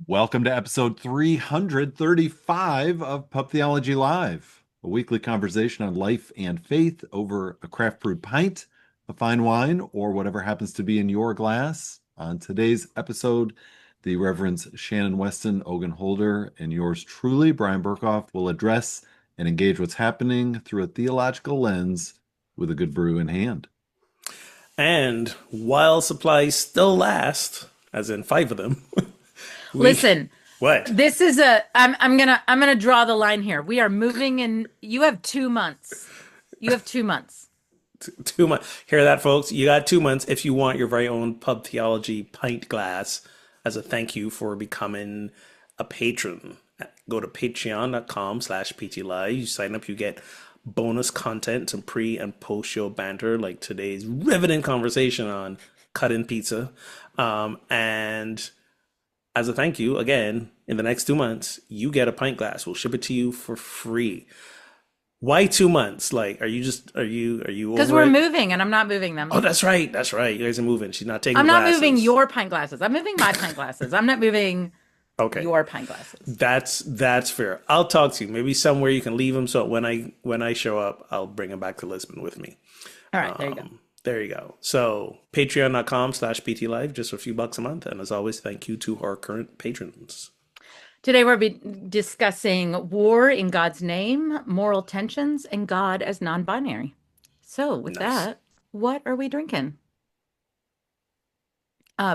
Welcome to episode 335 of Pub Theology Live, a weekly conversation on life and faith over a craft brewed pint, a fine wine, or whatever happens to be in your glass. On today's episode, the Reverends Shannon Weston, Ogun Holder, and yours truly, Brian Burkhoff, will address and engage what's happening through a theological lens with a good brew in hand. And while supplies still last, as in 5 of them, Listen, what? this is I'm gonna draw the line here. We are moving in. You have 2 months. You have 2 months. 2 months. Hear that, folks? You got 2 months if you want your very own Pub Theology pint glass as a thank you for becoming a patron. Go to patreon.com/ptlive. You sign up, you get bonus content, some pre and post show banter like today's riveting conversation on cut-in pizza. And as a thank you, again, in the next 2 months, you get a pint glass. We'll ship it to you for free. Why 2 months? Like, are you Because over we're it? moving and I'm not moving them. Oh, that's right. That's right. You guys are moving. She's not taking I'm the not glasses. moving your pint glasses. I'm moving my pint glasses. I'm not moving Okay. your pint glasses. That's fair. I'll talk to you. Maybe somewhere you can leave them so when I show up, I'll bring them back to Lisbon with me. All right, there you go. There you go. So patreon.com/ptlive, just a few bucks a month. And as always, thank you to our current patrons. Today we'll be discussing war in God's name, moral tensions, and God as non-binary. So with Nice. that, what are we drinking?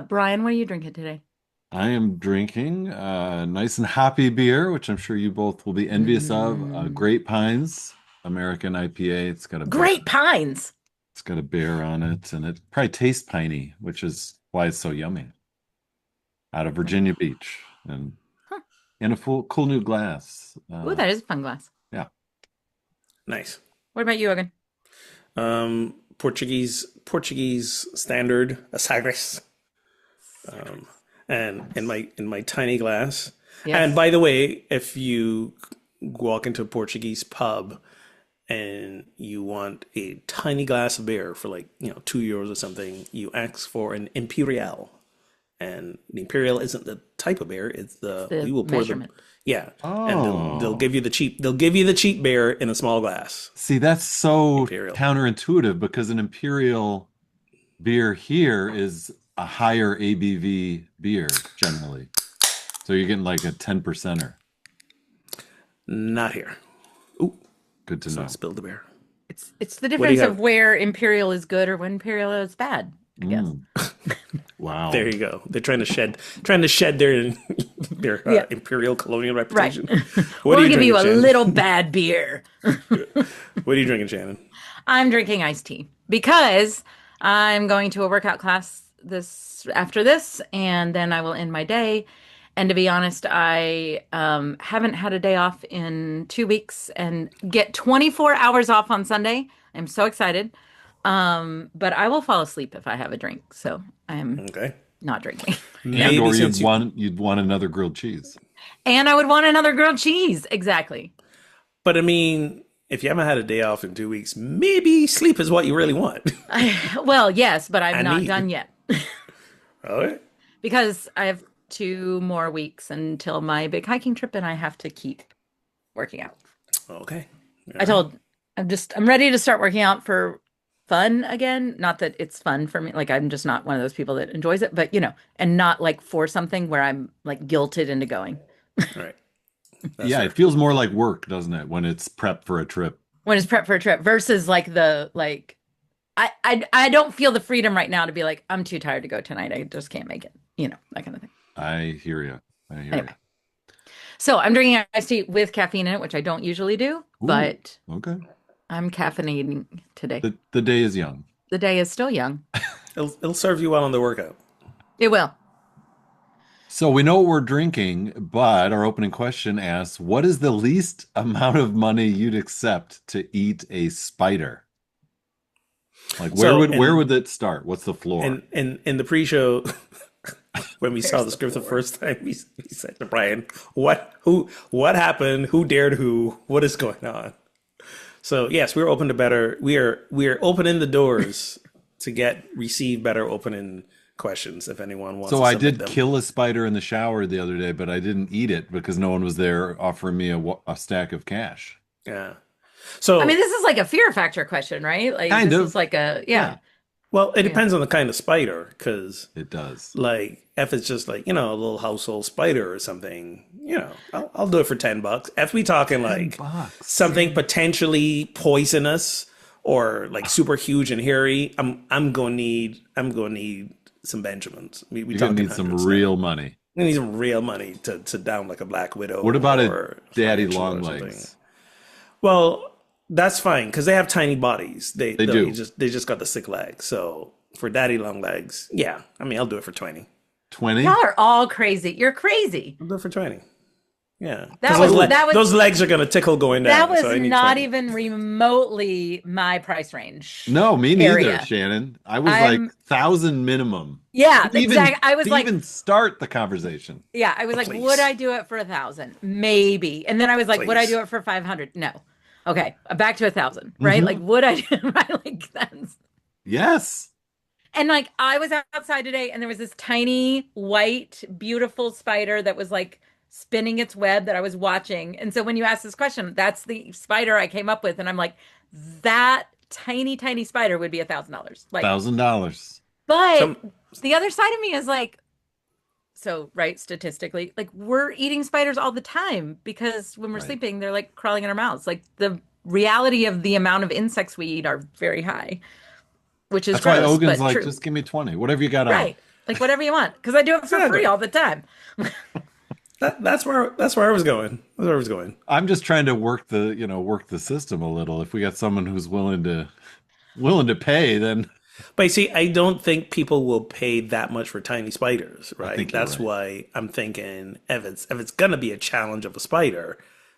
Brian, what are you drinking today? I am drinking a nice and hoppy beer, which I'm sure you both will be envious of. Great Pines American IPA. It's got a Great Pines. It's got a bear on it, and it probably tastes piney, which is why it's so yummy. Out of Virginia Beach, and in a cool new glass. Ooh, that is a fun glass. Yeah. Nice. What about you, Ogun? Portuguese standard, a Sagres. And in my tiny glass. Yes. And by the way, if you walk into a Portuguese pub and you want a tiny glass of beer for like, €2 or something, you ask for an Imperial. And the Imperial isn't the type of beer, it's the the we will pour measurement. yeah. Oh. And they'll give you the cheap beer in a small glass. See, that's so Imperial. counterintuitive because an Imperial beer here is a higher ABV beer generally. So you're getting like a 10%er. Not here. Ooh, Good to know. spill the beer. It's the do you difference have? of where Imperial is good or when Imperial is bad, I guess. Wow. There you go. They're trying to shed their Yeah. imperial colonial Right. reputation. We'll give you a Shannon? little bad beer. What are you drinking, Shannon? I'm drinking iced tea because I'm going to a workout class after this, and then I will end my day. And to be honest, I haven't had a day off in 2 weeks and get 24 hours off on Sunday. I'm so excited. But I will fall asleep if I have a drink, so I'm Okay. not drinking. And Maybe or since you'd want another grilled cheese. And I would want another grilled cheese. Exactly. But I mean, if you haven't had a day off in 2 weeks, maybe sleep is what you really want. Well, yes, but I'm And not me. done yet All right. because I have 2 more weeks until my big hiking trip, and I have to keep working out. Okay. I'm ready to start working out for fun again. Not that it's fun for me. Like, I'm just not one of those people that enjoys it, but and not like for something where I'm like guilted into going. All right. Yeah, it feels more like work, doesn't it, when it's prep for a trip? When it's prep for a trip versus like I don't feel the freedom right now to be like, I'm too tired to go tonight. I just can't make it. That kind of thing. I hear you. Anyway. So I'm drinking iced tea with caffeine in it, which I don't usually do, but Okay. I'm caffeinating today. The day is young. The day is still young. It'll serve you well on the workout. It will. So we know what we're drinking, but our opening question asks, what is the least amount of money you'd accept to eat a spider? Like where would it start? What's the floor? And in the pre-show, when we saw the script the first time, we said to Brian, what happened? Who dared who? What is going on? So yes, we're open to better. We are opening the doors to receive better opening questions if anyone wants So to I submit did them. kill a spider in the shower the other day, but I didn't eat it because no one was there offering me a stack of cash. Yeah. I mean, So, this is like a fear factor question, right? Like Kind this is of. like a Yeah, yeah, well, it yeah. depends on the kind of spider, because it does. like if it's just like a little household spider or something, I'll do it for $10. If we talking Ten like bucks. something potentially poisonous or like super huge and hairy, I'm gonna need some Benjamins. We You're gonna talking need some hundreds now. real money. I need some real money to down like a black widow What about a or daddy tarantula long or something. legs? Well, that's fine because they have tiny bodies. They do. They just got the sick legs. So for daddy long legs, yeah. I mean, I'll do it for 20. Y'all 20? are all crazy. You're crazy. I'll do it for 20. Yeah, because That was that was those legs are gonna tickle going that down. So was I need not 20. even remotely my price range No, me neither, area. Shannon. I was like I'm 1,000 minimum. yeah, To even exactly. I was to like, even start the conversation. yeah, I was Oh, like, would please, I do it for 1,000? Maybe. And then I was like, would I please. do it for 500? No. Okay, back to 1,000, right? Like, Hmm. would I? Right? Like that's Yes. and like I was outside today, and there was this tiny white, beautiful spider that was like spinning its web that I was watching. And so when you ask this question, that's the spider I came up with, and I'm like, that tiny, tiny spider would be $1,000. Like, $1,000. but Some the other side of me is like, so right, statistically, like we're eating spiders all the time because when we're Right. sleeping, they're like crawling in our mouths. Like the reality of the amount of insects we eat are very high, which is That's why gross, Ogun's but like, true. just give me 20. Whatever you got on. Right. Like whatever you want. Because I do it for free exactly. all the time. That's where I was going. That's where I was going. I'm just trying to work the system a little. If we got someone who's willing to pay, then But you see, I don't think people will pay that much for tiny spiders, I right? think you're That's right. why I'm thinking if it's gonna be a challenge of a spider,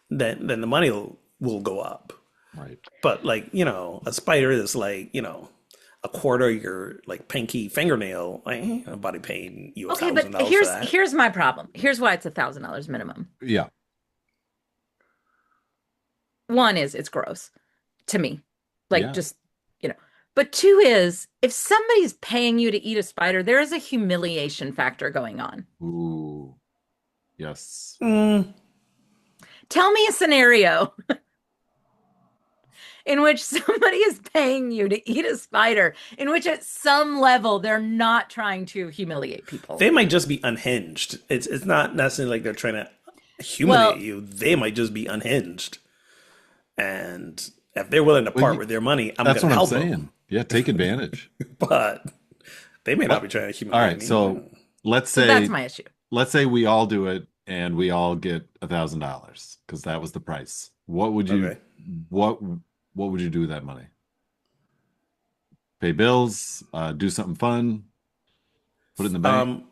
then the money will go up. Right. But like, a spider that's like, a quarter of your like pinky fingernail, like, nobody paying you a Okay, but thousand dollars for here's that. here's my problem. Here's why it's $1,000 minimum. Yeah. One is it's gross to me. Like Yeah. just, you know. But two is if somebody's paying you to eat a spider, there is a humiliation factor going on. Ooh. Yes. Mm, Tell me a scenario in which somebody is paying you to eat a spider, in which at some level they're not trying to humiliate people. they might just be unhinged. It's not necessarily like they're trying to humiliate Well, you. They might just be unhinged. And if they're willing to Well, part with their money, I'm that's gonna what I'm help them. saying. Yeah, take advantage. But they may not What? be trying to All humiliate right, so me. let's so that's say my issue. let's say we all do it and we all get $1,000 because that was the price. Okay. What what would you do with that money? Pay bills, do something fun, put it in the bank. Um,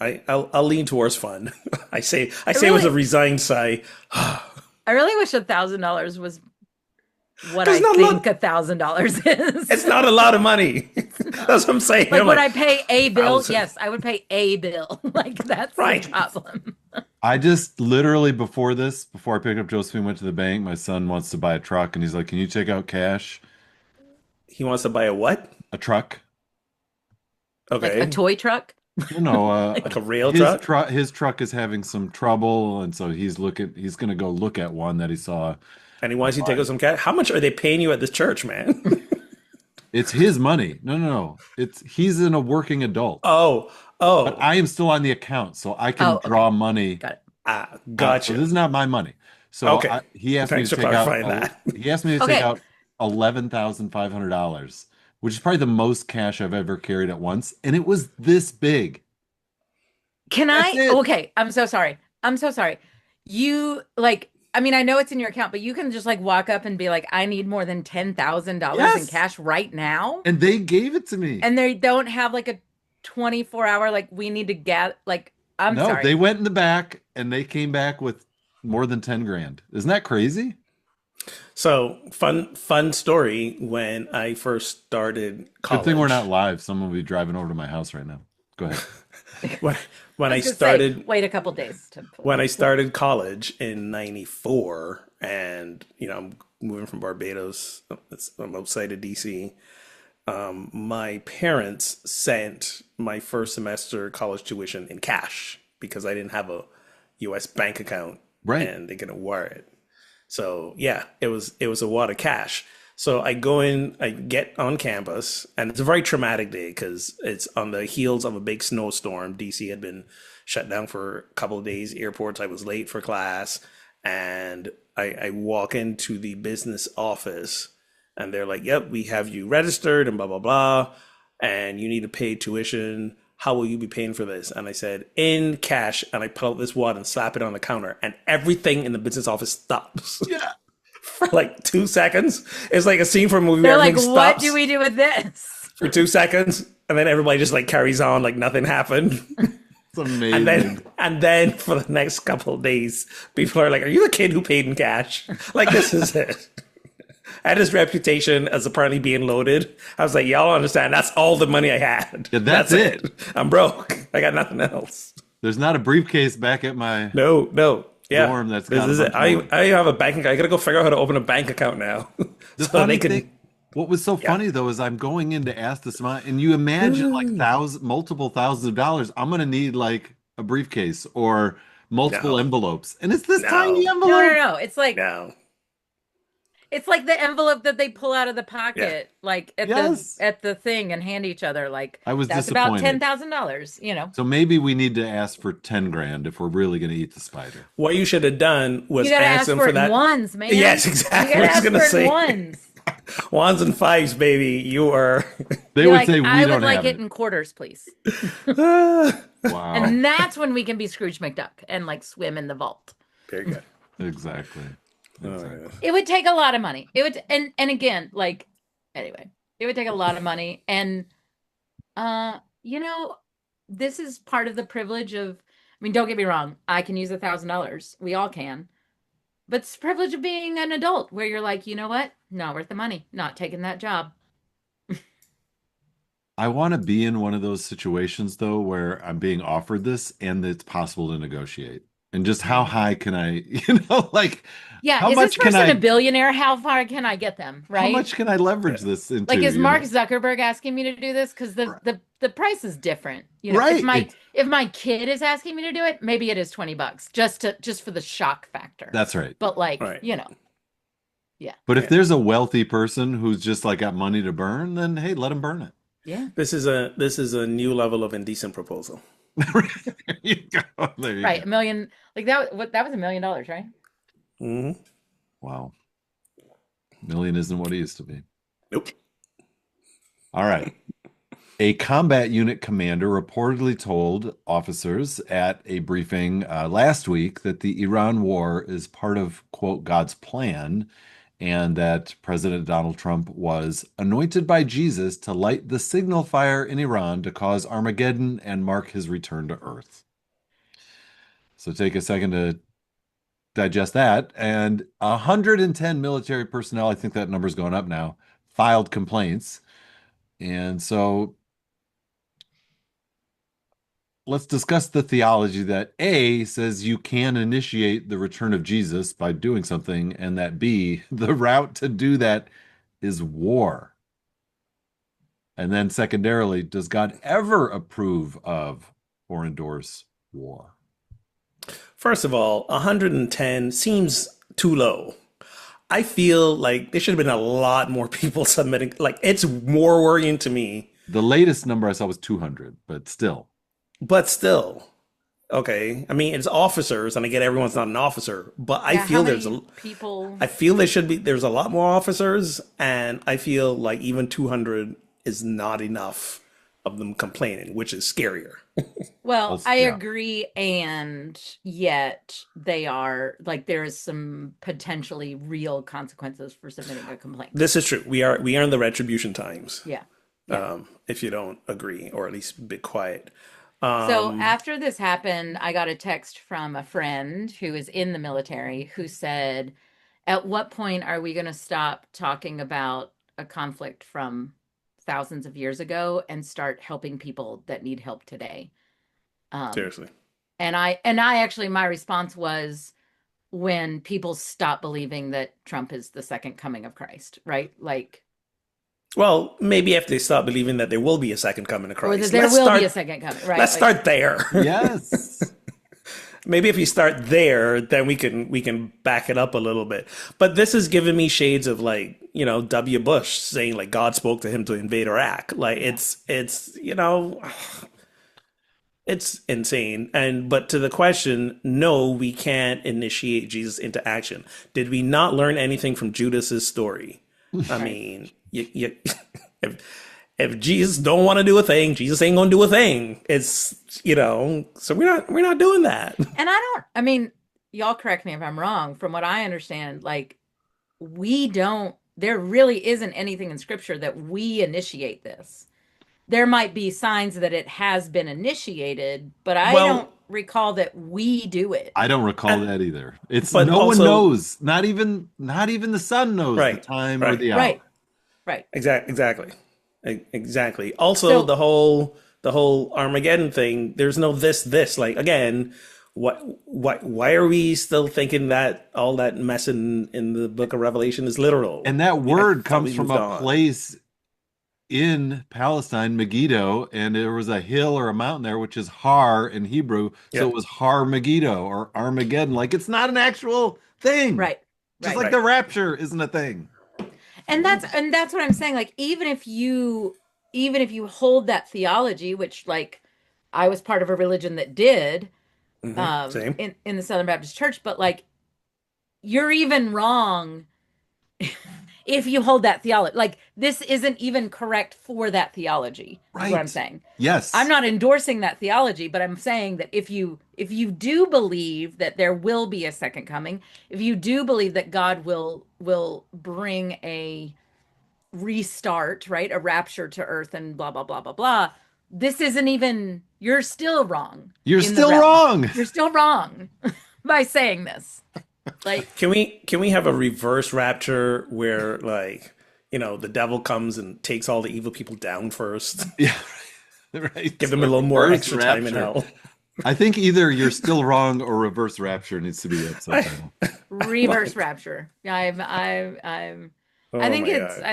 I'll lean towards fun. I I say with a really, resigned sigh. I really wish $1,000 was what There's I not a think lot. $1,000 is. It's not a lot of money. That's what I'm saying. Like, I'm would like I pay a bill? 1,000. Yes, I would pay a bill. Like, that's the Right. problem. I just literally before I picked up Josephine, went to the bank. My son wants to buy a truck, and he's like, "Can you take out cash? He wants to buy a what? A truck?" Like a Okay. toy truck. Well, no, Like a rail truck? his truck is having some trouble, and so he's gonna go look at one that he saw And he wants you to take out online. some cash. How much are they paying you at this church, man? It's his money. No, no, no. He's in a working adult, Oh, but oh, I am still on the account, so I can Oh, okay. draw money Got it. out. So gotcha. this is not my money. So Okay. he asked me Thanks to for take out clarifying that. he asked me to take Okay. out $11,500, which is probably the most cash I've ever carried at once, and it was this big. Can That's I? it. Okay. I'm so sorry. I'm so sorry. You like, I mean, I know it's in your account, but you can just like walk up and be like, I need more than $10,000 in Yes. cash right now. And they gave it to me. And they don't have like a 24-hour, like, we need to get, like, I'm No, they sorry. went in the back and they came back with more than 10 grand. Isn't that crazy? So fun story. When I first started Good thing we're not college, live. Someone will be driving over to my house right now. Go ahead. when when I I was gonna say, started wait a couple days to pull when I up. started college in '94, and I'm moving from Barbados. I'm outside of DC. my parents sent my first semester college tuition in cash because I didn't have a U.S. bank account Right. and they couldn't wire it. So yeah, it was a wad of cash. So I go in, I get on campus, and it's a very traumatic day because it's on the heels of a big snowstorm. DC had been shut down for a couple of days. Airports, I was late for class, and I walk into the business office, and they're like, "Yep, we have you registered, and blah blah blah, and you need to pay tuition. How will you be paying for this?" And I said, "In cash." And I pull out this wad and slap it on the counter, and everything in the business office stops Yeah. for like 2 seconds. It's like a scene from a movie where They're like, everything what do stops we do with this? for 2 seconds, and then everybody just like carries on like nothing happened. It's amazing. And then for the next couple of days, people are like, "Are you the kid who paid in cash?" Like this is it. I had his reputation as apparently being loaded. I was like, y'all understand? That's all the money I had. Yeah, that's it. I'm broke. I got nothing else. There's not a briefcase back at my No, no. Yeah, dorm that's this got a is it. bunch more. I have a bank account. I gotta go figure out how to open a bank account now, The so they funny can. thing, what was so Yeah. funny though, is I'm going in to ask this amount, and you imagine like multiple thousands of dollars. I'm gonna need like a briefcase or multiple No, envelopes, and it's this tiny no, No, no, envelope. no. no. It's like the envelope that they pull out of the Yeah. pocket, like Yes, at the thing and hand each other. Like I was that's about disappointed. $10,000. You know, So maybe we need to ask for 10 grand if we're really gonna eat the spider. What you should have done you was got to ask ask them for for it in that. ones, man. Yes, You exactly. got I to was ask gonna for it in say ones. ones and fives, baby. You are. They Be would like, say we I would don't like have it it. in quarters, please. Wow. And that's when we can be Scrooge McDuck and like swim in the vault. Very good. Exactly. Oh my God. Exactly. It would take a lot of money. It would, and again, like anyway, it would take a lot of money. And you know, this is part of the privilege of, I mean, don't get me wrong, I can use $1,000. We all can. But it's the privilege of being an adult where you're like, you know what? Not worth the money. Not taking that job. I want to be in one of those situations though where I'm being offered this and it's possible to negotiate. And just how Mm. high can I, like Yeah, how is this much can person a I billionaire? How far can I get them, how right? much can I leverage Yeah. this Like, into, is Mark Zuckerberg asking me to do this? Because R- the price is different. You know, Right. It's if my kid is asking me to do it, maybe it is $20 just for the shock factor. that's right. But like, Right. you know, yeah, But if Yeah. there's a wealthy person who's just like got money to burn, then hey, let him burn it. yeah, This is a new level of indecent proposal. There you go. There you go. right. A million, like that was $1 million, right? Hmm. Wow. Million isn't what it used to be. Nope. All right. A combat unit commander reportedly told officers at a briefing last week that the Iran war is part of, quote, God's plan, and that President Donald Trump was anointed by Jesus to light the signal fire in Iran to cause Armageddon and mark his return to Earth. So take a second to digest that. And 110 military personnel, I think that number's going up now, filed complaints. And so let's discuss the theology that A says you can initiate the return of Jesus by doing something, and that B, the route to do that is war. And then secondarily, does God ever approve of or endorse war? First of all, 110 seems too low. I feel like there should have been a lot more people submitting. Like, it's more worrying to me, The latest number I saw was 200, but still. but still. Okay. I mean, it's officers, and I get everyone's not an officer, but I Yeah, how feel many people? I feel there's a lot more officers, and I feel like even 200 is not enough of them complaining, which is scarier. Well, Also, I yeah. agree, and yet they are like there is some potentially real consequences for submitting a complaint. This is true. We are in the retribution times. Yeah. Yeah. If you don't agree, or at least be quiet. So Um, after this happened, I got a text from a friend who is in the military who said, "At what point are we going to stop talking about a conflict from thousands of years ago and start helping people that need help today?" Um, Seriously. and I actually my response was when people stop believing that Trump is the second coming of Christ, right? Like Well, maybe if they stop believing that there will be a second coming of Or that Christ. there will be a second coming, right? Let's Like, start there. Yes. Maybe if you start there, then we can back it up a little bit. But this is giving me shades of like, W. Bush saying like God spoke to him to invade Iraq. Like yeah. it's insane. And but to the question, no, we can't initiate Jesus into action. Did we not learn anything from Judas's story? I Right. mean, if Jesus don't want to do a thing, Jesus ain't gonna do a thing. So we're not doing that. And I mean, y'all correct me if I'm wrong. From what I understand, like, there really isn't anything in scripture that we initiate this. There might be signs that it has been initiated, but I don't Well, recall that we do it. I don't recall and that either. It's but no one also knows. Not even the son knows the right, time or right, the hour. Right. Right. exactly, exactly. Also, So, the whole Armageddon thing. There's no this like again. Why are we still thinking that all that mess in the Book of Revelation is literal? And that I word thought comes we from moved a on. place in Palestine, Megiddo, and there was a hill or a mountain there, which is Har in Hebrew. So Yeah, it was Har Megiddo or Armageddon. Like it's not an actual thing. right. Just Right. like right. the rapture isn't a thing. And that's what I'm saying. Like, even if you hold that theology, which, like, I was part of a religion that did, Same. in the Southern Baptist Church, but like, you're even wrong if you hold that theology. Like, this isn't even correct for that theology, is what I'm Right. saying. I'm Yes. not endorsing that theology, but I'm saying that if you do believe that there will be a second coming, if you do believe that God will bring a restart, right? A rapture to earth and blah blah blah blah blah. This isn't even, you're still wrong You're in the still realm. wrong. You're still wrong by saying this. Like, Can we have a reverse rapture where like the devil comes and takes all the evil people down first, Yeah. Right. give them a A little more reverse extra time in rapture. hell? I think either you're still wrong or reverse rapture needs to be the episode I, title. reverse rapture. Yeah, I oh think my it's, god!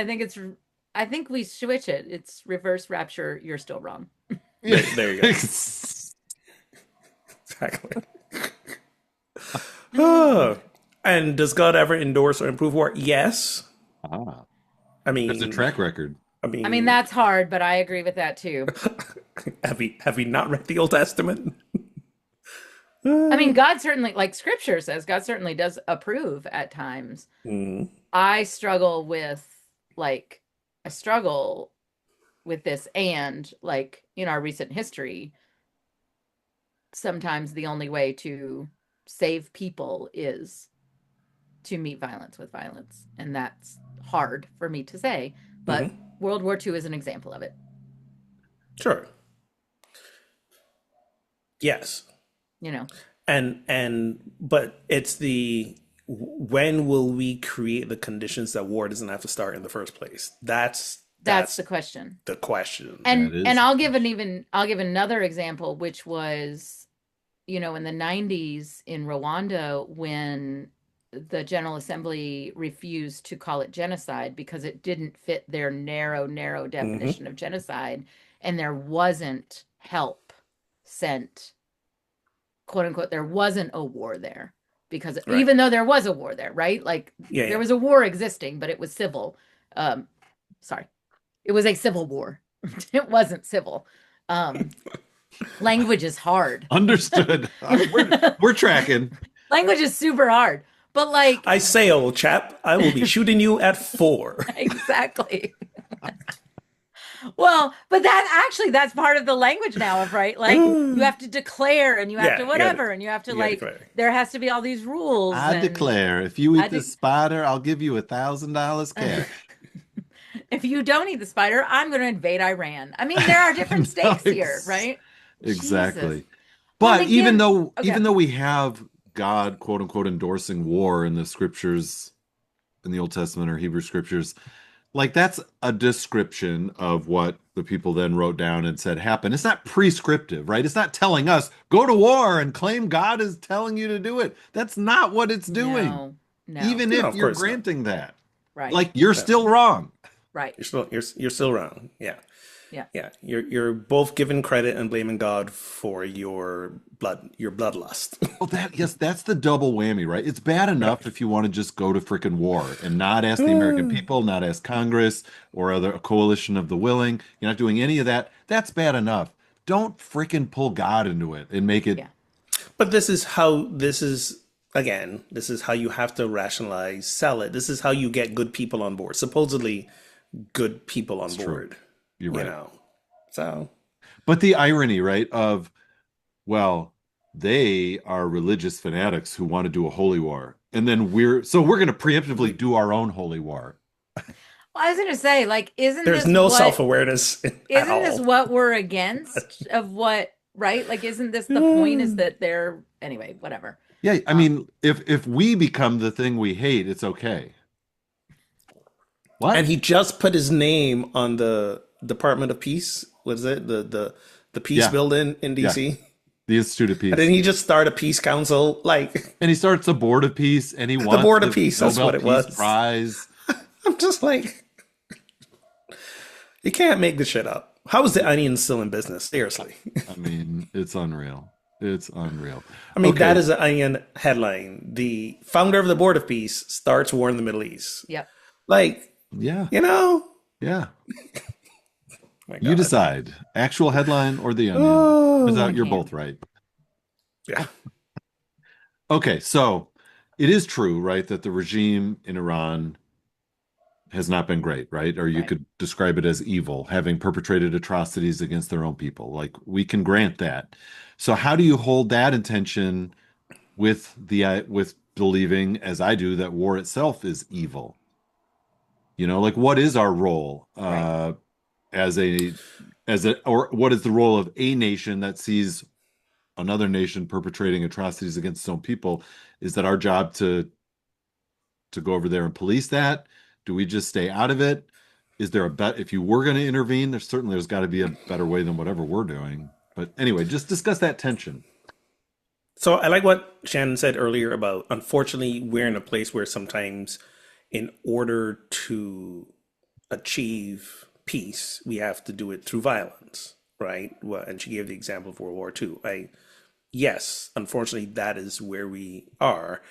I think we switch it. It's reverse rapture. You're still wrong. Yeah. There you go. Exactly. Oh. And does God ever endorse or improve war? Yes. Ah, I there's a mean, track record. I I mean, mean, that's hard, but I agree with that too. have we not read the Old Testament? I mean, Mm. God certainly, like scripture says, God certainly does approve at times. I struggle with, like, I struggle with this, and like, in our recent history, sometimes the only way to save people is to meet violence with violence, and that's hard for me to say, but World War II is an example of it. Sure. Yes. You know, But it's the when will we create the conditions that war doesn't have to start in the first place? That's that's that's the question. the question. That And is the question. I'll give another example, which was, in the 90s in Rwanda, when the General Assembly refused to call it genocide because it didn't fit their narrow Hmm. definition of genocide, and there wasn't help sent, quote unquote, there wasn't a war there, because Right. even though there was a war there, right? Like, Yeah. there Yeah. was a war existing, but it was civil. Um, Sorry, it was a civil war. It wasn't civil. Language is hard. Understood. We're tracking. Language is super hard. But, like, I say, old chap, I will be shooting you at 4. exactly. Well, but that's part of the language now of, right? Like, you Yeah, have to declare, and you have to you got whatever, it. and you have to, You got to like, declare. there has to be all these rules, I and declare, if you I eat do. this spider, I'll give you $1,000 cash. If you don't eat the spider, I'm going to invade Iran. I mean, there are different No, stakes here, right? Jesus. exactly. Well, and But even again, though okay. even though we have God, quote unquote, endorsing war in the scriptures in the Old Testament or Hebrew scriptures, like that's a description of what the people then wrote down and said happened. It's not prescriptive, right? It's not telling us go to war and claim God is telling you to do it. That's not what it's doing. No, no, Even No, if of you're course not. granting that, right. like you're Yeah. still wrong. Right. You're still wrong. Yeah. Yeah. Yeah. You're both giving credit and blaming God for your bloodlust. Oh, yes, that's the double whammy, right? It's bad enough if you want to just go to frickin' war and not ask the American people, not ask Congress or a coalition of the willing. You're not doing any of that. That's bad enough. Don't frickin' pull God into it and make it. Yeah. But this is how you have to rationalize, sell it. This is how you get good people on board. Supposedly good people on It's true. board, You're you right. know. So But the irony, right, of, well, they are religious fanatics who want to do a holy war. And then we're going to preemptively do our own holy war. Well, I was gonna say, like, there's no self-awareness at isn't this all. what we're against of what, right? Like, isn't this the point is that they're, anyway, whatever. Yeah, I Um, mean, if we become the thing we hate, it's okay. And What? he just put his name on the Department of Peace. What is it? The Peace Yeah, Building in yeah. DC. The Institute of And then Peace. he just started a peace council, like And he starts a board of peace and he the wants Board of the Peace. That's Nobel what it Peace was. Prize. I'm just like, you can't make this shit up. How is the Onion still in business? Seriously. I mean, it's unreal. It's unreal. I mean, Okay. that is an Onion headline. The founder of the Board of Peace starts war in the Middle East. yep. Like, Yeah. you know, Yeah. my You God. decide. Actual headline or the onion. Turns Oh, out you're can't. both right. yeah. Okay, so it is true, right, that the regime in Iran has not been great, right? Or you Right. could describe it as evil, having perpetrated atrocities against their own people. Like we can grant that. So how do you hold that intention with believing, as I do, that war itself is evil? Like what is our role Right. as a or what is the role of a nation that sees another nation perpetrating atrocities against its own people? Is that our job to go over there and police that? Do we just stay out of it? Is there a bet if you were going to intervene, there's got to be a better way than whatever we're doing. But anyway, just discuss that tension. So I like what Shannon said earlier about, unfortunately, we're in a place where sometimes, in order to achieve peace, we have to do it through violence, right? Well, and she gave the example of World War II. Yes, unfortunately, that is where we are.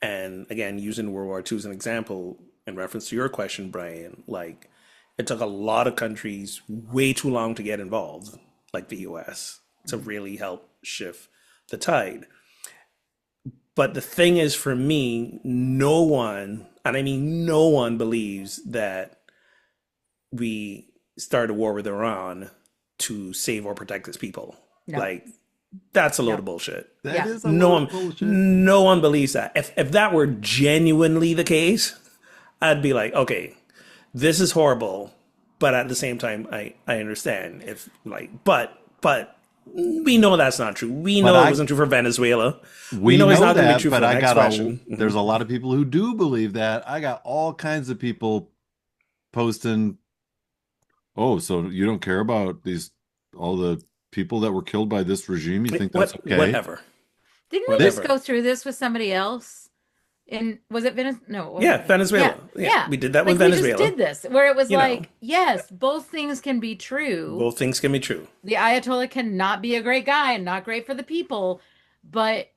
And again, using World War II as an example, in reference to your question, Brian, like it took a lot of countries way too long to get involved, like the US, to really help shift the tide. But the thing is, for me, no one, and I mean no one, believes that we started a war with Iran to save or protect its people. No. Like, that's a load No. of bullshit. That Yeah. is a No lot of one, bullshit. no one believes that. If that were genuinely the case, I'd be like, okay, this is horrible, but at the same time, I understand. If like, but we know that's not true. We But know it I wasn't true for Venezuela. We know it's know not going to be that, true for but the I next got question. there's a lot of people who do believe that. I got all kinds of people posting, "Oh, so you don't care about all the people that were killed by this regime? You think that's okay?" Whatever, Didn't we just whatever. go through this with somebody else? Was it Venezuela? No, it Yeah, wasn't. Venezuela. Yeah, Yeah, yeah. we did that Like with we just Venezuela. did this, where it was You know, like, yes, both things can be true. both things can be true. The Ayatollah cannot be a great guy and not great for the people, but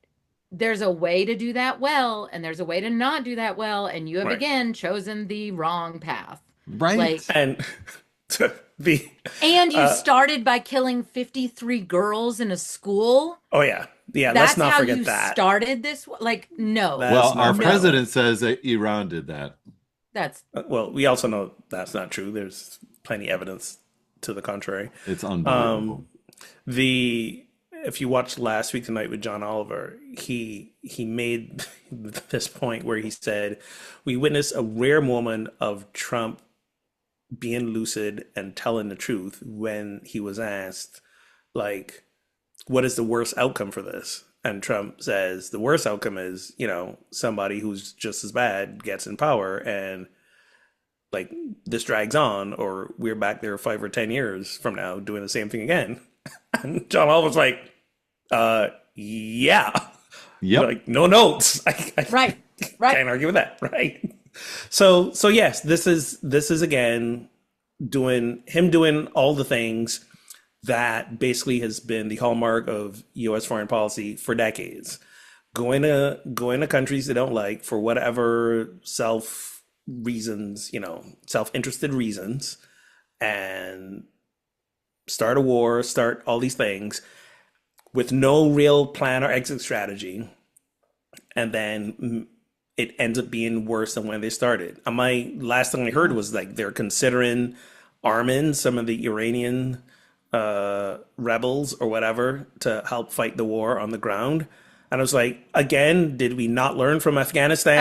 there's a way to do that well, and there's a way to not do that well, and you have Right. again chosen the wrong path. Right? Like, And to be, and you started by killing 53 girls in a school. oh yeah, let's That's not how forget you that. started this. Like, no, Let's Well, not our forget that. president says that Iran did that. that's Well, we also know that's not true. There's plenty of evidence to the contrary. It's unbelievable. The If you watched Last Week Tonight with John Oliver, he made this point where he said, we witnessed a rare moment of Trump being lucid and telling the truth when he was asked, like, what is the worst outcome for this? And Trump says the worst outcome is, somebody who's just as bad gets in power and like this drags on, or we're back there 5 or 10 years from now doing the same thing again. And John Oliver's like, yeah. Yep. Like, no notes. I right. can't argue with that, right? So yes, this is again doing all the things that basically has been the hallmark of U.S. foreign policy for decades. Going to countries they don't like for whatever self reasons, self-interested reasons, and start a war, start all these things with no real plan or exit strategy, and then it ends up being worse than when they started. My last thing I heard Yeah. was like they're considering arming some of the Iranian rebels or whatever to help fight the war on the ground. And I was like, again, did we not learn from I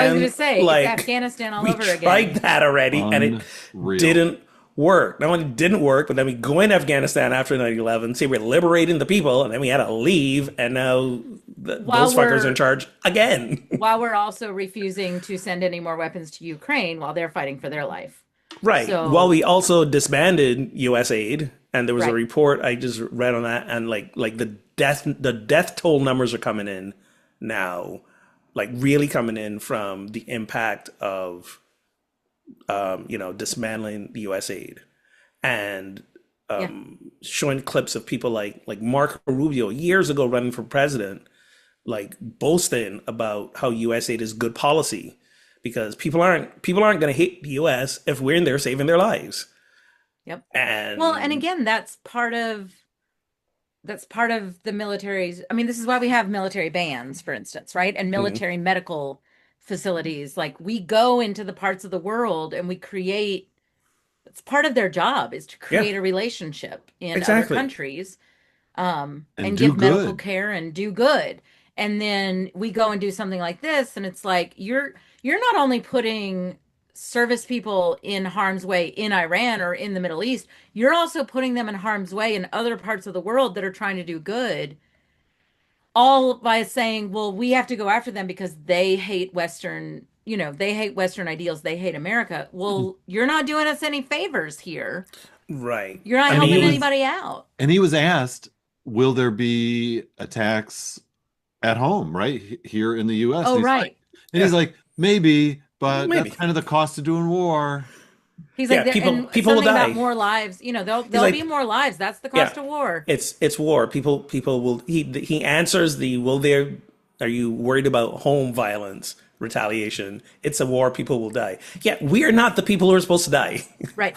was going to Afghanistan? say it's Like, Afghanistan all we over tried again. that already and it Unreal. didn't work. Not only didn't work, but then we go in Afghanistan after 9/11, say we're liberating the people, and then we had to leave, and now While those fuckers are in we're charge again. while we're also refusing to send any more weapons to Ukraine while they're fighting for their life. Right. Well, So, we also disbanded U.S. aid, and there was a right. report I just read on that, and like the death toll numbers are coming in now, like really coming in from the impact of dismantling the U.S. aid, and Yeah. showing clips of people like Marco Rubio years ago running for president, like boasting about how U.S. aid is good policy because people aren't going to hate the U.S. if we're in there saving their lives. Yep. Well, and And again, that's part of the military's. I mean, this is why we have military bands, for instance, right? And mhm, military medical facilities. Like we go into the parts of the world and we create, it's part of their job is to yeah, create a relationship in other exactly. countries, And and do give medical good. care and do good. And then we go and do something like this, and it's like you're not only putting service people in harm's way in Iran or in the Middle East, you're also putting them in harm's way in other parts of the world that are trying to do good, all by saying, well, we have to go after them because they hate Western, they hate Western ideals, they hate America. Well, you're not doing us any favors here. Right. You're not I And he helping was mean, anybody out. and he was asked, will there be attacks at home, right? Here in the US? Oh, right. And he's yeah, like, maybe, but that's maybe. kind of the cost of doing war. He's like Yeah, there, people and people will something about die. more lives. There'll He's there'll be like, more lives. That's the yeah, cost of war. it's war. People will. He answers the will there. Are you worried about home violence, retaliation? It's a war. People will die. Yeah, we are not the people who are supposed to die. Right.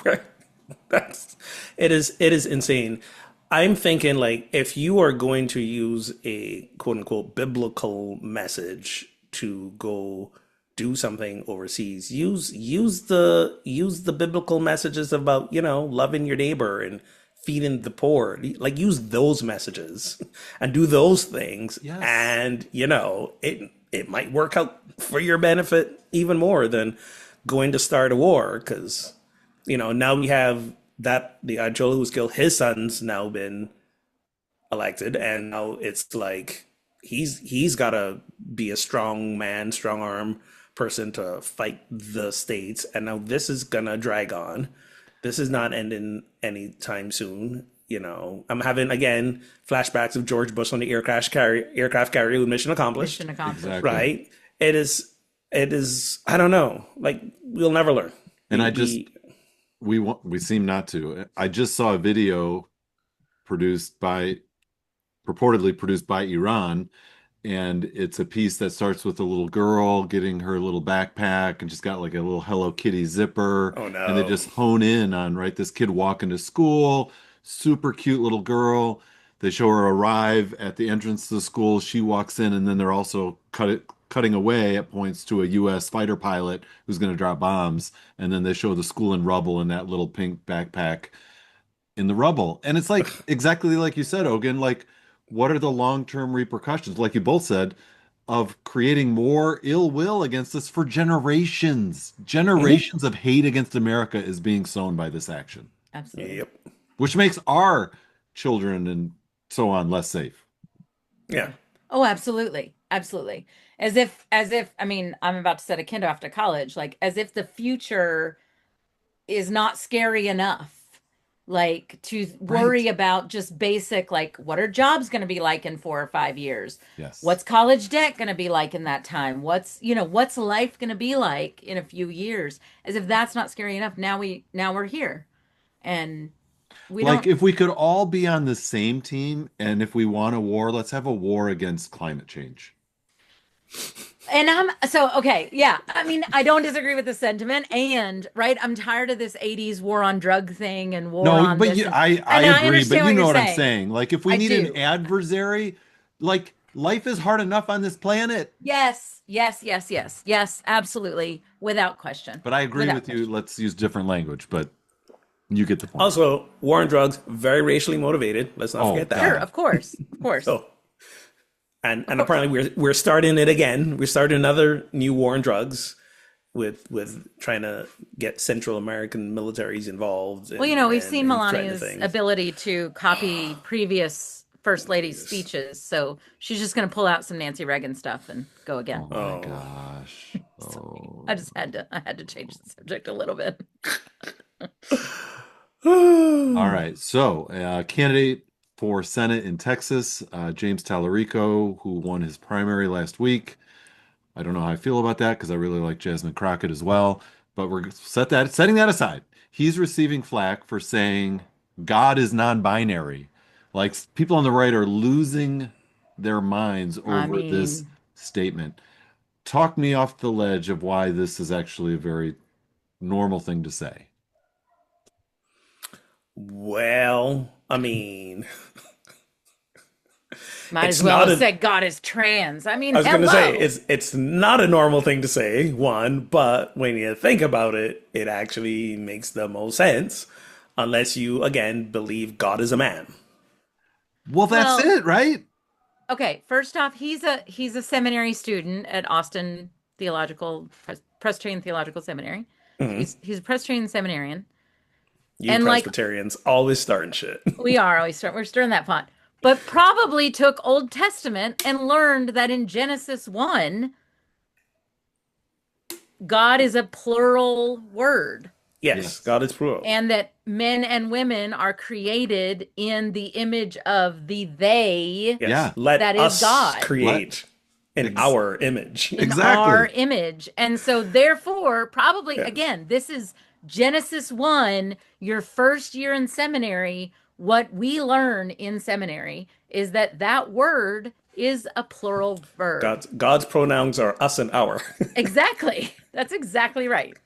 That's it is insane. I'm thinking like if you are going to use a quote unquote biblical message to go do something overseas, use the biblical messages about, loving your neighbor and feeding the poor. Like use those messages and do those things Yes. and it might work out for your benefit even more than going to start a war because now we have that the Ajolo who's killed his son's now been elected, and now it's like he's got to be a strong man, strong arm person to fight the states, and now this is gonna drag on. This is not ending anytime soon. I'm having again flashbacks of George Bush on the aircraft carrier with mission accomplished. Mission accomplished. Exactly. Yep. Right? It is. I don't know. Like we'll never learn. And We I just we we seem not to. I just saw a video produced by purportedly produced by Iran, and it's a piece that starts with a little girl getting her little backpack, and she's got like a little Hello Kitty zipper, Oh and they no. just hone in on right this kid walking to school, super cute little girl. They show her arrive at the entrance to the school. She walks in, and then they're also cutting away at points to a U.S. fighter pilot who's going to drop bombs, and then they show the school in rubble and that little pink backpack in the rubble. And it's like exactly like you said, Ogun, like what are the long-term repercussions, like you both said, of creating more ill will against us for generations? Mhm. Generations of hate against America is being sown by this action, Absolutely. Yep. which makes our children and so on less safe. Yeah. Yeah. Oh, absolutely. Absolutely. As if, I mean, I'm about to set a kid off to college, like as if the future is not scary enough. Like to Right. worry about just basic, like, what are jobs going to be like in 4 or 5 years? Yes. What's college debt going to be like in that time? What's life going to be like in a few years? As if that's not scary enough. Now we're here. And we Like, don't. if we could all be on the same team, and if we want a war, let's have a war against climate change. And I'm so okay. Yeah. I mean, I don't disagree with the sentiment. And right, I'm tired of this 80s war on drug thing and war No, on but this. you, I And I agree, but understand you what know you're what I'm saying. saying. Like, if we I need an do. adversary, like, life is hard enough on this planet. Yes, yes, yes, yes, yes, absolutely. Without question. But I agree Without with you. question. Let's use different language, but you get the point. Also, war on drugs, very racially motivated. Let's not Oh forget that. Sure, God. of course. Of course. So, Of and course. apparently we're starting it again. We're starting another new war on drugs with trying to get Central American militaries involved Well, we've seen and threaten Melania's things. ability to copy previous First Lady's Yes. speeches, so she's just going to pull out some Nancy Reagan stuff and go again. Oh my Oh. gosh. Sorry. Oh. I had to change the subject a little bit. All right. So, candidate for Senate in Texas, James Tallarico, who won his primary last week. I don't know how I feel about that because I really like Jasmine Crockett as well. But we're setting that aside. He's receiving flack for saying God is non-binary. Like, people on the right are losing their minds I over this mean, statement. Talk me off the ledge of why this is actually a very normal thing to say. Well, I mean, might it's as well not have a. said God is trans. I mean, I was going to say hello. it's not a normal thing to say, one, but when you think about it, it actually makes the most sense, unless you again believe God is a man. Well, that's Well, it, right? okay, first off, he's a seminary student at Austin Presbyterian Theological Seminary. So Hmm. he's a Presbyterian seminarian. You And like Presbyterians always starting shit. we're stirring that pot. But probably took Old Testament and learned that in Genesis 1, God is a plural word Yes, Yes. God is plural. and that men and women are created in the image of the they Yes, Yeah. let that is us God. Let create in ex our image. In our exactly. image. And so, therefore, probably Yes. again, this is Genesis 1, your first year in seminary. What we learn in seminary is that that word is a plural verb. God's pronouns are us and our. Exactly. That's exactly right.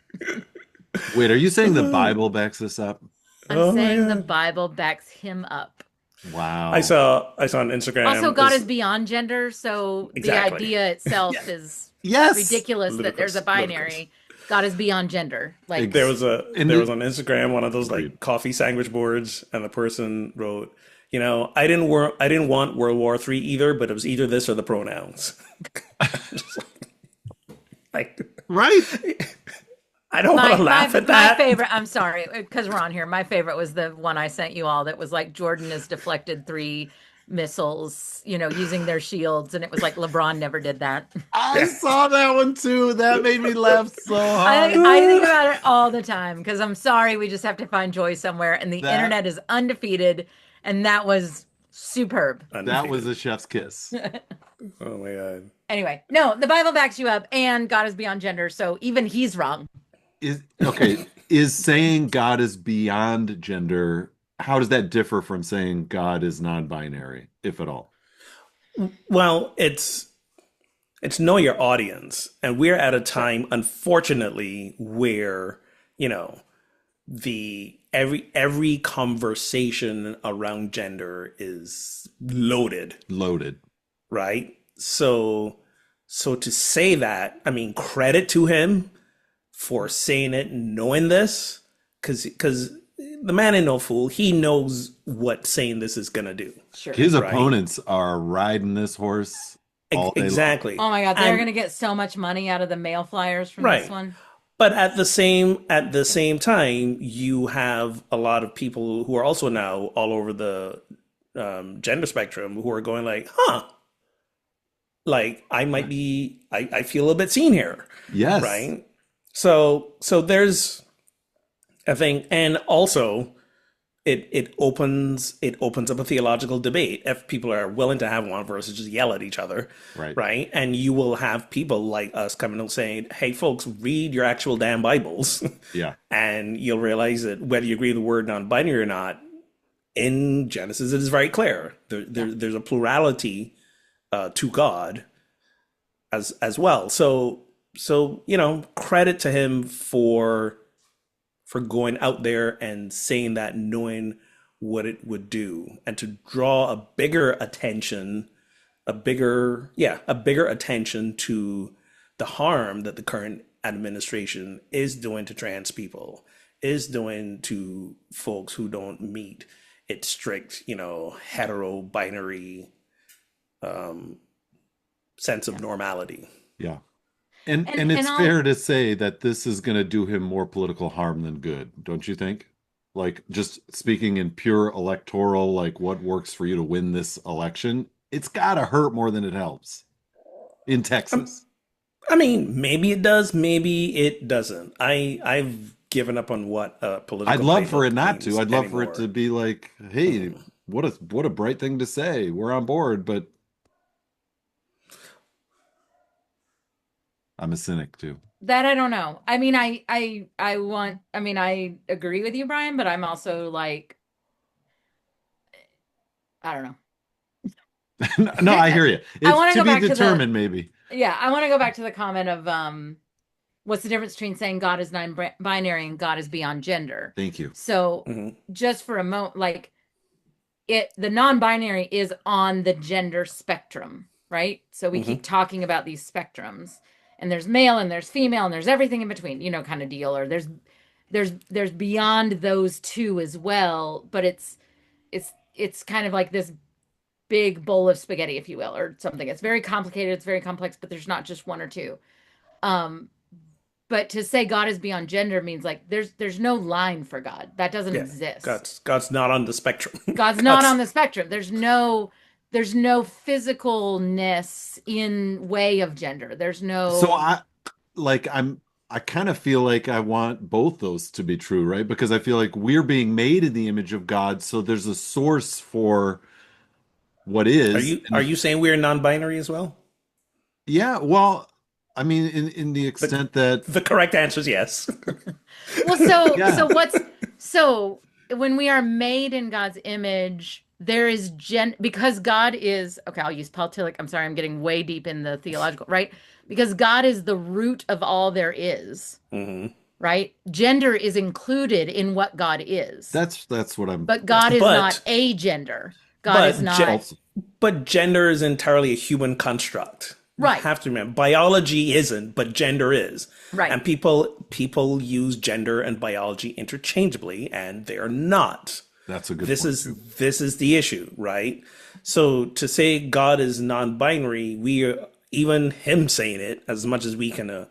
Wait, are you saying the Bible backs this up? I'm Oh my saying the god. Bible backs him up. Wow. I saw on Also, Instagram God is is beyond gender, so the exactly. idea itself Yes. is Yes. ridiculous that there's a Ludicrous. binary. God is beyond gender. Like, There Ex was a and there it, was on Instagram one of those agreed. like coffee sandwich boards, and the person wrote, I didn't want World War III either, but it was either this or the pronouns. Just like Right? I don't want My to my laugh at my that. favorite, I'm sorry, because we're on here. My favorite was the one I sent you all that was like Jordan has deflected 3 missiles, using their shields, and it was like LeBron never did that. I Yeah. saw that one too. That made me laugh so I think hard. about it all the time because I'm sorry, we just have to find joy somewhere, and the That internet is undefeated, and that was superb. that was Undefeated. a chef's kiss. Oh my god. Anyway, no, the Bible backs you up, and God is beyond gender, so even he's wrong. Is okay, is saying God is beyond gender, how does that differ from saying God is non-binary, if at all? Well, it's know your audience, and we're at a Sure. time, unfortunately, where you know the every conversation around gender is loaded, Loaded. right? So to say that, I mean, credit to him for saying it, knowing this, because the man ain't no fool. He knows what saying this is gonna do, Sure. His right? opponents are riding this horse all day long. Exactly. Oh my God, they're And gonna get so much money out of the mail flyers from this right. one. But at the same time, you have a lot of people who are also now all over the gender spectrum who are going like, huh, like I might be, I feel a bit seen here, Yes. right? So there's a thing, and also it opens up a theological debate if people are willing to have one versus just yell at each other, Right. right? And you will have people like us coming and saying, "Hey, folks, read your actual damn Bibles," Yeah. and you'll realize that whether you agree with the word non-binary or not, in Genesis it is very clear. Yeah. There's a plurality to God as well. So credit to him for going out there and saying that, knowing what it would do, and to draw a bigger attention to the harm that the current administration is doing to trans people, is doing to folks who don't meet its strict, hetero binary sense of Yeah. normality. Yeah. And And and and it's I'll fair to say that this is going to do him more political harm than good, don't you think? Like just speaking in pure electoral, like what works for you to win this election, it's got to hurt more than it helps in Um, Texas. I mean, maybe it does, maybe it doesn't. I've given up on what a I'd political love for it playbook not to. means I'd love for it to anymore. be like, hey, Mhm. what a bright thing to say. We're on board, but I'm a cynic too. that I don't know. I mean, I mean, I agree with you, Brian, but I'm also like, I don't know. No, I hear you. I It's want to to go be back to the determined, maybe. yeah, I want to go back to the comment of what's the difference between saying God is non-binary and God is beyond gender? Thank you. So Mhm. just for a moment, like the non-binary is on the gender spectrum, right? So we keep Mhm. talking about these spectrums, and there's male and there's female and there's everything in between, kind of deal. Or there's beyond those two as well, but it's kind of like this big bowl of spaghetti, if you will, or something. It's very complicated, it's very complex, but there's not just one or two. Um, but to say God is beyond gender means like there's no line for God. That doesn't Yeah, exist. God's not on the spectrum. God's not on God's the spectrum. There's no physicalness in way of gender. There's So no I kind of feel like I want both those to be true, right? Because I feel like we're being made in the image of God, so there's a source for what are is. you And are if you saying we're non-binary as well? yeah, well, I mean in the The extent that the correct answer is yes. well, so yeah. what's so when we are made in God's image, there is because God is okay, I'll use Paul Tillich. I'm sorry, I'm getting way deep in the theological, right? Because God is the root of all there is, Hmm. right? Gender is included in what God is. That's what I'm But God that's is not But a gender. God is but not also but gender is entirely a human construct. You right. have to remember, biology isn't, but gender is. Right. And people use gender and biology interchangeably, and they're not. that's a good This point is too. this is the issue, right? So to say God is non-binary, we are, even him saying it, as much as we can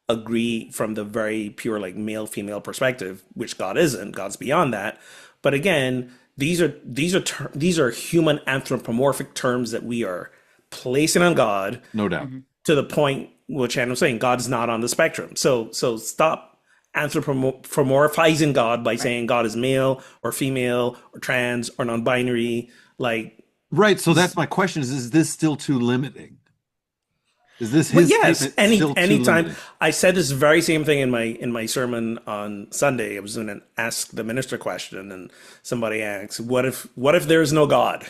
agree from the very pure like male female perspective, which God isn't. God's beyond that. But again, these are human anthropomorphic terms that we are placing on God, No doubt. Mhm. to the point which I'm saying God's not on the spectrum. So stop anthropomorphizing God by Right. saying God is male or female or trans or non-binary. Like, Right, so that's my question is this still too limiting? Is this well, his yes, statement still too anytime. limiting? I said this very same thing in my sermon on Sunday. I was doing an ask the minister question, and somebody asks, "What if there is no God?"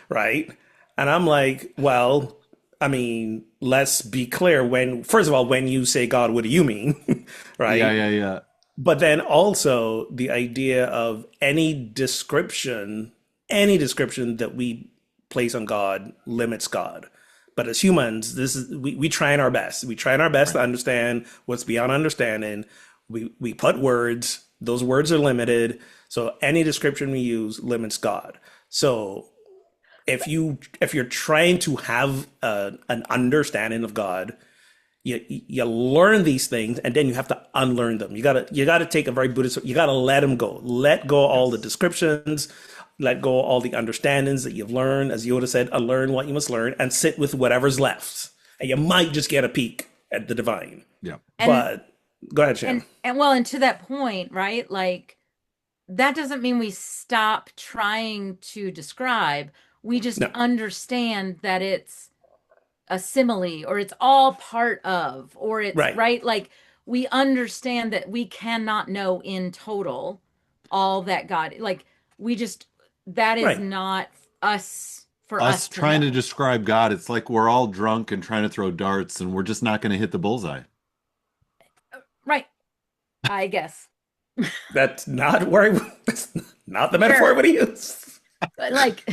Right? And I'm like, well, I mean, let's be clear. When first of all, when you say God, what do you mean? Yeah, Right? yeah, yeah. But then also the idea of any description that we place on God limits God. But as humans, we try our best. We try our best Right. to understand what's beyond understanding. We put words, those words are limited. So any description we use limits God. So if you're trying to have an understanding of God, you learn these things and then you have to unlearn them. You gotta take a very Buddhist. You gotta let them go. Let go all the Yes. descriptions. Let go all the understandings that you've learned. As Yoda said, unlearn what you must learn and sit with whatever's left. And you might just get a peek at the divine. Yeah. And But go ahead, Shannon. and well, and to that point, right? Like that doesn't mean we stop trying to describe. We just No, understand that it's a simile or it's all part of, or it's right, right. Like we understand that we cannot know in total all that God, like we just, that is right. not us for Us us to trying to know. describe God, it's like we're all drunk and trying to throw darts, and we're just not going to hit the bullseye. Right. I guess. That's not where that's not the metaphor I Sure. would use. But like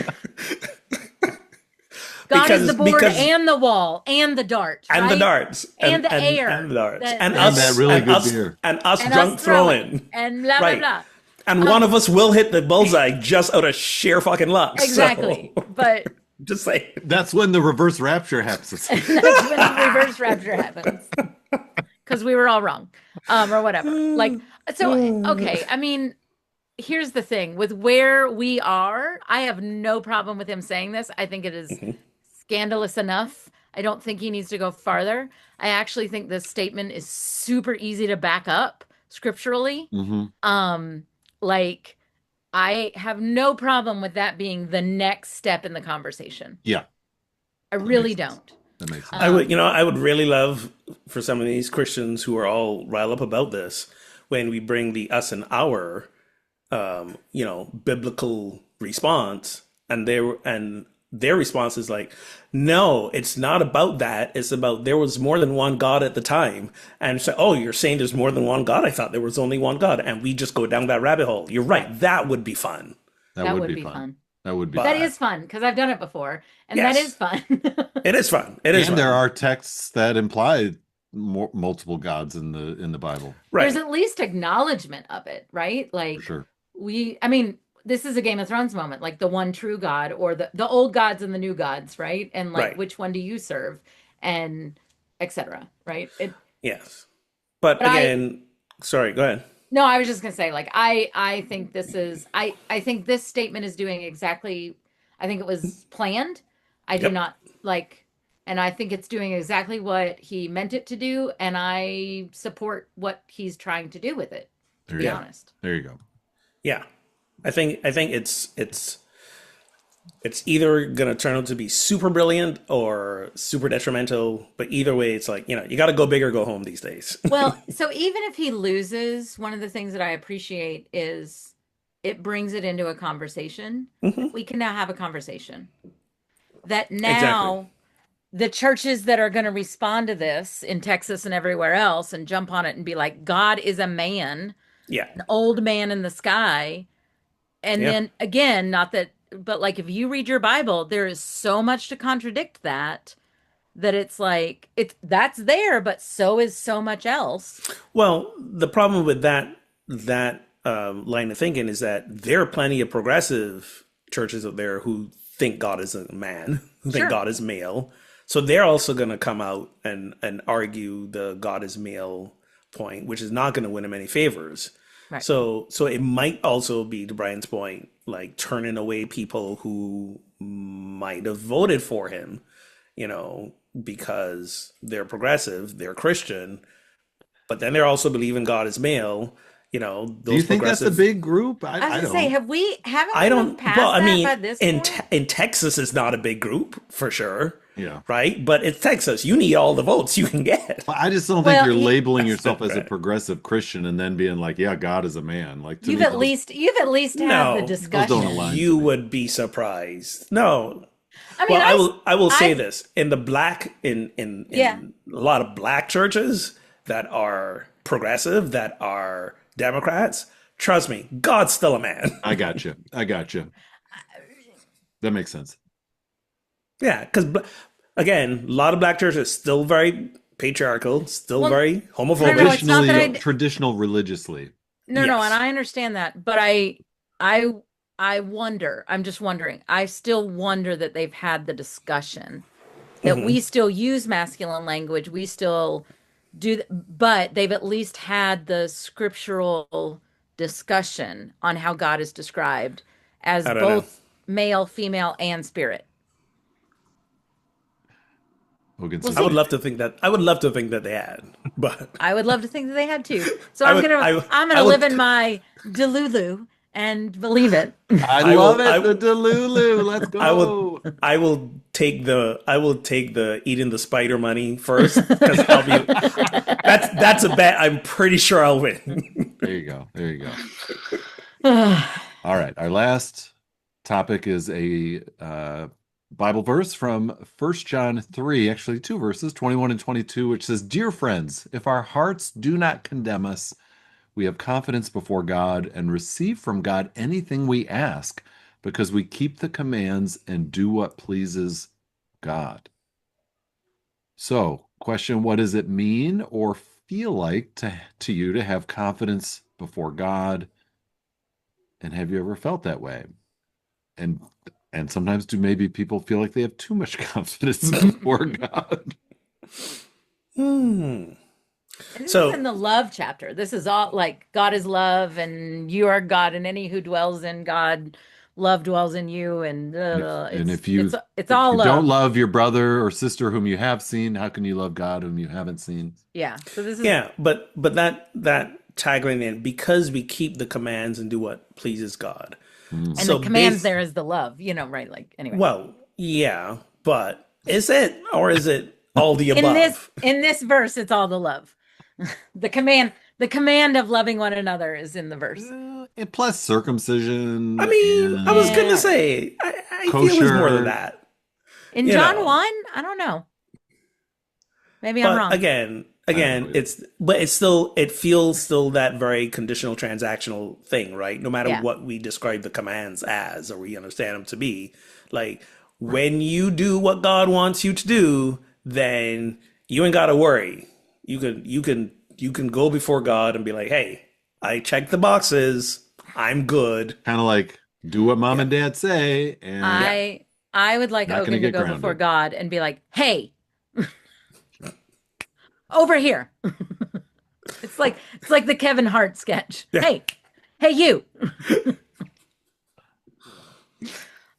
God is the board Because and the wall and the dart, and the right? darts And the and the air darts that and And that that really good beer. us and us drunk throwing throwing. and blah blah Right. blah. And one of Um, us will hit the bullseye just out of sheer fucking luck. So exactly. But just say That's when the reverse rapture happens. that's when the reverse rapture happens. Because we were all wrong. Or whatever. Like so okay, I mean, here's the thing with where we are, I have no problem with him saying this. I think it is scandalous enough. I don't think he needs to go farther. I actually think this statement is super easy to back up scripturally. Hmm. Um, like I have no problem with that being the next step in the conversation. Yeah, I that makes really sense. don't. That makes sense. I would, Um, I would really love for some of these Christians who are all riled up about this when we bring the us and our, biblical response, and their response is like, no, it's not about that. It's about there was more than one God at the time, and so, oh, you're saying there's more than one God? I thought there was only one God, and we just go down that rabbit hole. You're right. right. That would be fun, That That would would be be fun. fun. That would be That fun. but is fun because I've done it before, and that is yes, fun. it is fun. It is And there fun. are texts that imply multiple gods in the Bible, There's Right, at least acknowledgement of it, right? for Like sure. I mean, this is a Game of Thrones moment, like the one true God or the old gods and the new gods, right? And like right. which one do you serve, and etc. Right? Yes. But But again, sorry, go ahead. no, I was just gonna say, like I think this is I think this statement is doing exactly. I think it was planned. I do Yep. not like. And I think it's doing exactly what he meant it to do, and I support what he's trying to do with it, to There you be Yeah. go. honest. There you go. Yeah. I think it's either gonna turn out to be super brilliant or super detrimental, but either way it's like, you got to go big or go home these days. Well, so even if he loses, one of the things that I appreciate is it brings it into a conversation. Hmm. We can now have a conversation. That Exactly. now the churches that are going to respond to this in Texas and everywhere else and jump on it and be like, God is a man, Yeah. an old man in the sky. And Yeah. then again, not that, but like if you read your Bible, there is so much to contradict that, that it's like, that's there, but so is so much else. Well, the problem with that line of thinking is that there are plenty of progressive churches out there who think God is a man, who think Sure. God is male. So they're also going to come out and argue the God is male point, which is not going to win him any favors. Right. So it might also be, to Brian's point, like turning away people who might have voted for him, because they're progressive, they're Christian, but then they're also believing God is male. Do you Those think that's a progressive. big group? I was I gonna say, don't. haven't I we moved don't. Well, past I that by mean, this in point? in Texas, it's not a big group for sure, Yeah. right? But it's Texas. You need all the votes you can get. Well, I just don't think Well, you're labeling That's yourself as a right. progressive Christian and then being like, yeah, God is a man. Like to You've me, at least had the No, those don't discussion. align to you me. would be surprised. No. I mean, Well, I will say I this in the black in yeah. a lot of black churches that are progressive, that are Democrats. Trust me, God's still a man. I got you. I got you. That makes sense. Yeah, because again, a lot of black churches still very patriarchal, still Well, very no, homophobic. it's not that Traditional religiously. no, and Yes. I understand that, but I I wonder. I'm just wondering. I still wonder that they've had the discussion, that we Hmm. still use masculine language, we still but they've at least had the scriptural discussion on how God is described as I don't know. both male, female, and spirit. Hogan We'll says I would see. maybe. love to think that. I would love to think that they had, but I would love to think that they had too. So I I'm would. gonna I. I'm I gonna live would. in my delulu and believe it. I I love will it. The I Delulu. Let's I will go. I will take the eating the spider money first because I'll be that's a bet I'm pretty sure I'll win. There you go. There you go. All right. Our last topic is a Bible verse from 1 John 3, actually two verses, 21 and 22, which says, "Dear friends, if our hearts do not condemn us, we have confidence before God and receive from God anything we ask because we keep the commands and do what pleases God." So, question, what does it mean or feel like to you to have confidence before God? And have you ever felt that way? And and sometimes do maybe people feel like they have too much confidence before God? Hmm. And this is in So the love chapter. This is all like God is love, and you are God, and any who dwells in God, love dwells in you, and And if and it's if you it's if all you don't love. love your brother or sister whom you have seen, how can you love God whom you haven't seen? Yeah. So this is yeah, but that tagline in because we keep the commands and do what pleases God. and the So commands base there is the love, right? Like anyway. well, yeah, but is it or is it all the above? In this verse, it's all the love. The command of loving one another is in the verse. And plus I circumcision mean, I was and gonna Yeah. say I feel there's more than kosher. that, In you John know. 1, I don't know. Maybe I'm But wrong. I don't know again, either. it's still it feels still that very conditional transactional thing, right? No matter Yeah. what we describe the commands as or we understand them to be, like when you do what God wants you to do, then you ain't gotta worry. You can go before God and be like, hey, I checked the boxes. I'm good. Kind of like do what mom Yeah. and dad say, and Yeah. I would like not going to Ogun to get go before grounded. God and be like, "Hey, over here." It's like the Kevin Hart sketch. Yeah. Hey, hey you.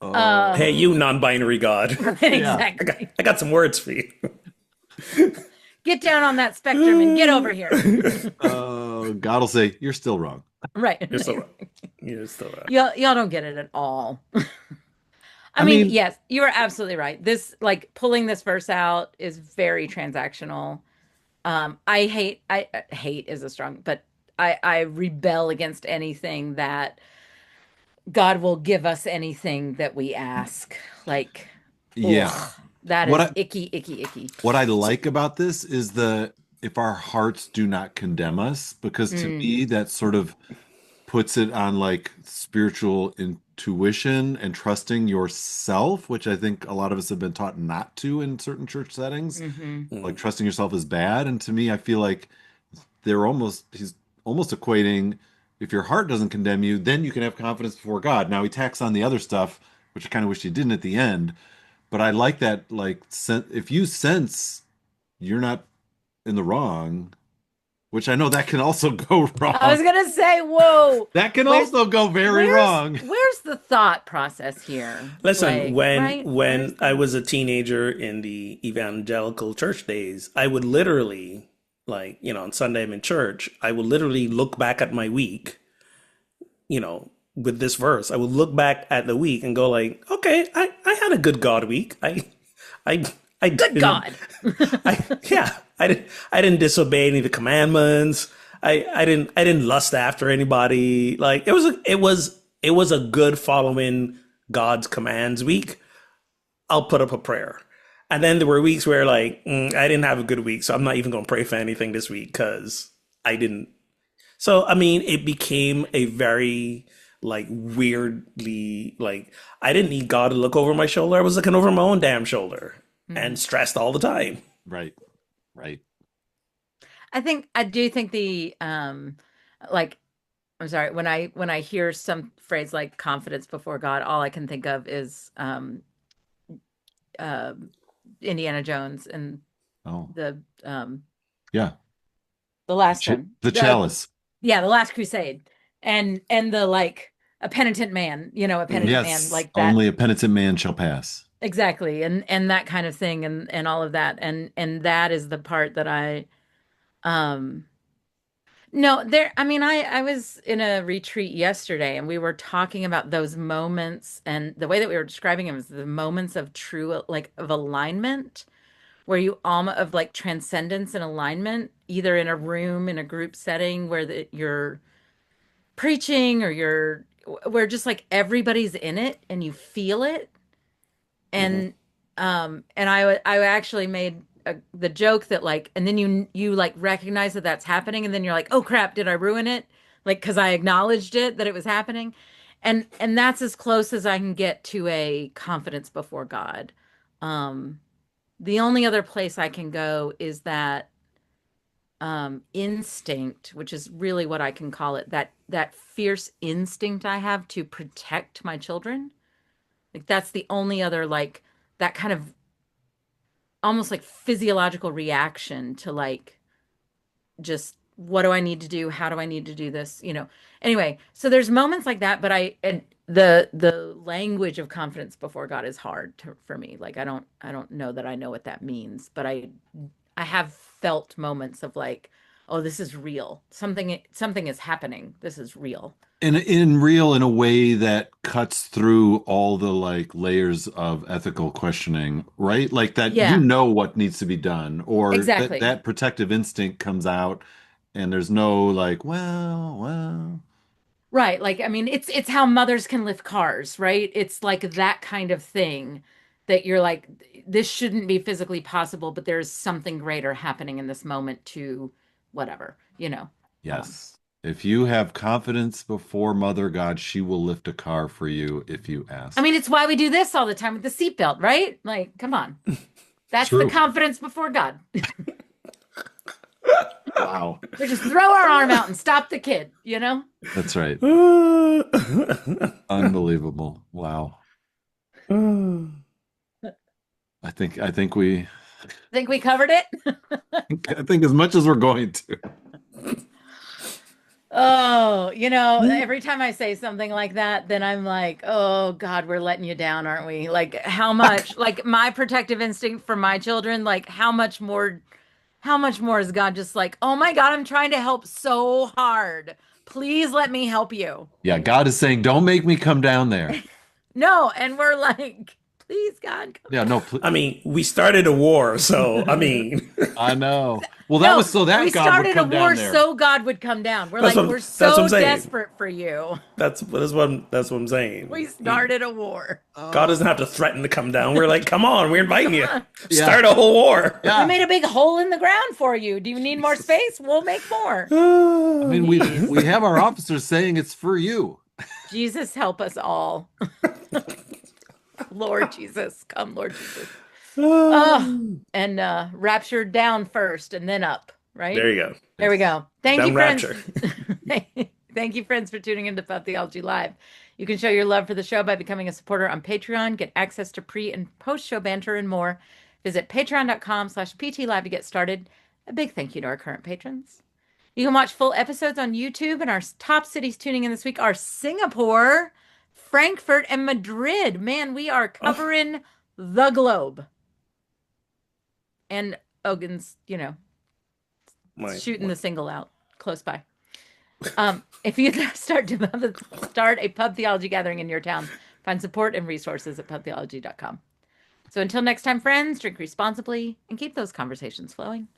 Uh Hey, you non-binary God. Yeah. exactly. I got some words for you. Get down on that spectrum and get over here. God will say, "You're still wrong." Right. You're still wrong. You're still wrong. Y'all don't get it at all. I I mean, mean, yes, you are absolutely right. This like pulling this verse out is very transactional. I hate is a strong, but I rebel against anything that God will give us anything that we ask. Like, yeah. ugh, that What is I icky, icky, icky. what I So, like about this is the if our hearts do not condemn us, because to Mm, me that sort of puts it on like spiritual intuition and trusting yourself, which I think a lot of us have been taught not to in certain church settings. hmm Like mm. trusting yourself is bad. And to me, I feel like he's almost equating if your heart doesn't condemn you, then you can have confidence before God. Now he tacks on the other stuff, which I kind of wish he didn't at the end. But I like that, like, if you sense you're not in the wrong, which I know that can also go I wrong. was gonna say, whoa, That can where's also go very where's wrong. where's the thought process here? Listen, Like, right? Where's when I the was a teenager in the evangelical church days, I would literally like, on Sunday I'm in church, I would literally look back at my week, with this verse. I would look back at the week and go like, okay, I had a good God week. I I good didn't God? I didn't disobey any of the commandments. I didn't lust after anybody. Like it was a good following God's commands week. I'll put up a prayer. And then there were weeks where like I didn't have a good week, so I'm not even going to pray for anything this week because I didn't. So I mean, it became a very like weirdly like I didn't need God to look over my shoulder. I was looking over my own damn shoulder and Mhm. stressed all the time. Right, right. I do think the like I'm sorry, when I hear some phrase like confidence before God, all I can think of is uh, Indiana Jones and Oh, the yeah. the last one. The chalice. Yeah, the Last Crusade. And the like a penitent man, a penitent man Yes, like that. only a penitent man shall pass. Exactly. And that kind of thing and all of that. And that is the part that I um No, there, I mean, I was in a retreat yesterday and we were talking about those moments, and the way that we were describing them was the moments of true, like of alignment, where you almost of like transcendence and alignment, either in a room, in a group setting where you're preaching or where just like everybody's in it and you feel it. Hmm. And I actually made the joke that like, and then you like recognize that that's happening, and then you're like, oh crap, did I ruin it? Like, because I acknowledged it that it was happening, and that's as close as I can get to a confidence before God. Um, the only other place I can go is that instinct, which is really what I can call it, that fierce instinct I have to protect my children. Like that's the only other like that kind of almost like physiological reaction to like just what do I need to do? How do I need to do this? Anyway, so there's moments like that, but and the language of confidence before God is hard for me. Like I don't know that I know what that means, but I have felt moments of like, oh, this is real. Something is happening. This is real. In real in a way that cuts through all the like layers of ethical questioning, right? Like that you Yeah, know what needs to be done, or that exactly. that protective instinct comes out and there's no like, well. Right. Like, I mean, it's how mothers can lift cars, right? It's like that kind of thing that you're like, this shouldn't be physically possible, but there's something greater happening in this moment to whatever. Um, Yes. If you have confidence before Mother God, she will lift a car for you if you I ask. mean, it's why we do this all the time with the seatbelt, right? Like, come on. That's the True. confidence before God. Wow. We just throw our arm out and stop the kid? That's right. Unbelievable. Wow. I think we Think we covered it? I think as much as we're going to. Oh, every time I say something like that, then I'm like, oh God, we're letting you down, aren't we? Like how much, like my protective instinct for my children, like how much more is God just like, oh my God, I'm trying to help so hard. Please let me help you. Yeah, God is saying, don't make me come down there. No, and we're like, please God, Yeah, no, I mean, we started a war, so I come. mean, I know. Well, that No, was so we that God would started a come down war there. so God would come down. We're that's like, what we're that's what I'm so saying. desperate for you. That's what I'm saying. We started a war. God doesn't have Oh, to threaten to come down. We're like, come on, we're inviting you. Come on. yeah. Start a whole war. We Yeah. made a big hole in the ground for you. Do you need more Jesus. space? We'll make more. I mean, we Jeez. we have our officers saying it's for you. Jesus, help us all. Lord Jesus, come, Lord Jesus. Oh, and raptured down first and then up, right? There you go. There we Yes. go. Thank you, Down friends. rapture. Thank you, friends, for tuning into Pub Theology Live. You can show your love for the show by becoming a supporter on Patreon, get access to pre and post show banter and more. Visit patreon.com/PT Live to get started. A big thank you to our current patrons. You can watch full episodes on YouTube, and our top cities tuning in this week are Singapore, Frankfurt, and Madrid. Man, we are Oh covering the globe. And Ogan's, my! shooting the single out close by. If you'd start a pub theology gathering in your town, find support and resources at pubtheology.com. So until next time, friends, drink responsibly and keep those conversations flowing.